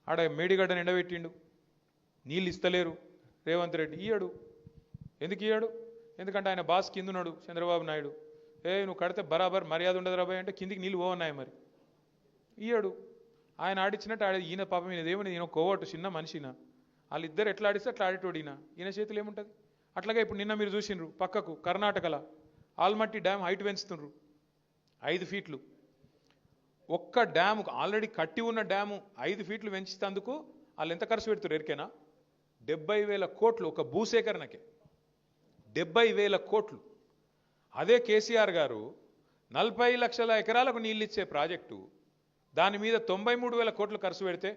ఆడ మేడిగడ్డను ఎండబెట్టిండు, నీళ్ళు ఇస్తలేరు రేవంత్ రెడ్డి. ఇయ్యడు. ఎందుకు ఇయ్యడు? ఎందుకంటే ఆయన బాస్ కింద ఉన్నాడు చంద్రబాబు నాయుడు. నువ్వు కడితే బరాబర్ మర్యాద ఉండదు రాబాయ్ అంటే కిందికి నీళ్ళు పోవన్నాయి. మరి ఇయ్యడు. ఆయన ఆడిచ్చినట్టు ఈయన పాపం ఈయన దేవుని ఈయన కోవట్టు చిన్న మనిషిన, వాళ్ళిద్దరు ఎట్లా ఆడిస్తే అట్లా ఆడేటోడు ఈయన చేతులు ఏముంటుంది. అట్లాగే ఇప్పుడు నిన్న మీరు చూసిండ్రు పక్కకు కర్ణాటకలో ఆల్మట్టి డ్యామ్ హైట్ పెంచుతుండ్రు 5 ఫీట్లు. ఒక్క డ్యాము ఆల్రెడీ కట్టి ఉన్న డ్యాము 5 ఫీట్లు పెంచినందుకు వాళ్ళు ఎంత ఖర్చు పెడుతున్నారు ఎరికేనా? 70,000 కోట్లు ఒక భూసేకరణకే. 70,000 కోట్లు. అదే కేసీఆర్ గారు 40 లక్షల ఎకరాలకు నీళ్ళు ఇచ్చే ప్రాజెక్టు దాని మీద 93,000 కోట్లు ఖర్చు పెడితే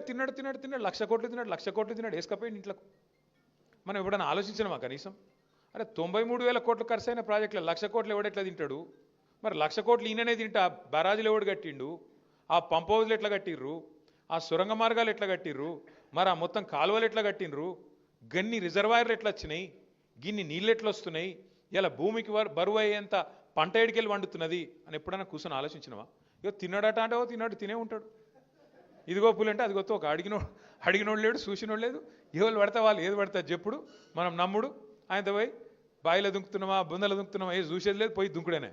తిన్నాడు 1,00,000 కోట్లు తిన్నాడు 1,00,000 కోట్లు తిన్నాడు వేసుకపోయింది ఇంట్లోకు. మనం ఎప్పుడైనా ఆలోచించినామా కనీసం? అరే 93,000 కోట్లు ఖర్చు అయిన ప్రాజెక్టులో 1,00,000 కోట్లు ఎవడెట్లా తింటాడు? మరి 1,00,000 కోట్లు ఈయననే తింటా బరాజులు ఎవడు కట్టిండు? ఆ పంప్ హౌజ్లు ఎట్లా కట్టిర్రు? ఆ సొరంగ మార్గాలు ఎట్లా కట్టిర్రు? మరి ఆ మొత్తం కాలువలు ఎట్లా కట్టిండ్రు? గన్ని రిజర్వాయర్లు ఎట్లా వచ్చినాయి? గిన్ని నీళ్ళు ఎట్లా వస్తున్నాయి? ఇలా భూమికి బరువు అయ్యేంత పంట ఎడికెళ్ళి వండుతున్నది అని ఎప్పుడైనా కూర్చొని ఆలోచించినవా? ఇగో తిన్నాడట అంటే తిన్నాడు తినే ఉంటాడు. ఇదిగో పూలు అంటే అదిగొత్తో ఒక అడిగినోడు లేడు, చూసినోడు లేదు. ఎవరు పడతా వాళ్ళు ఏది పడతారు చెప్పుడు, మనం నమ్ముడు. ఆయనతో పోయి బాయిలో దుంకుతున్నామా బుందలో దుంకుతున్నామా చూసేది లేదు, పోయి దుంకుడేనే.